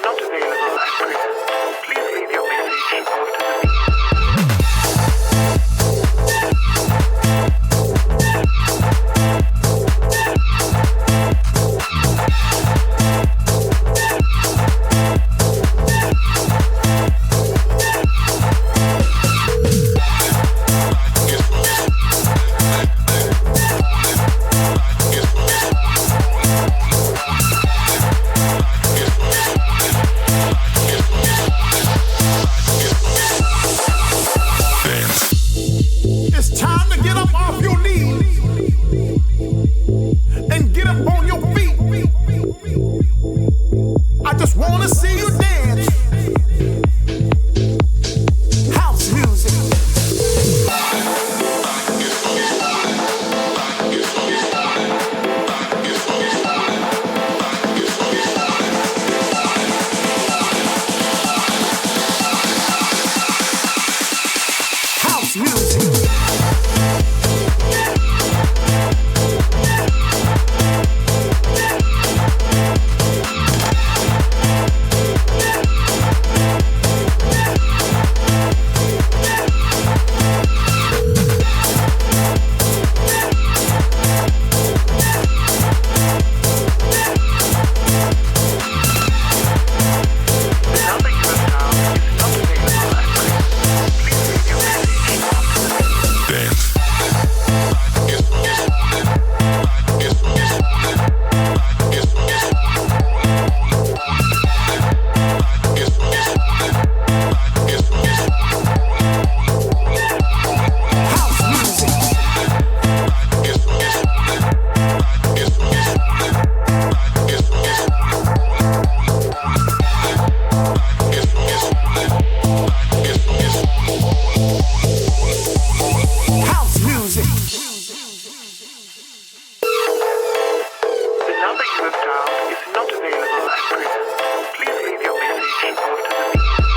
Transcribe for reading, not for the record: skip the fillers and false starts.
not available at present. Please leave your message after the beep. Number you have dialed is not available at present. Please leave your message after the beep.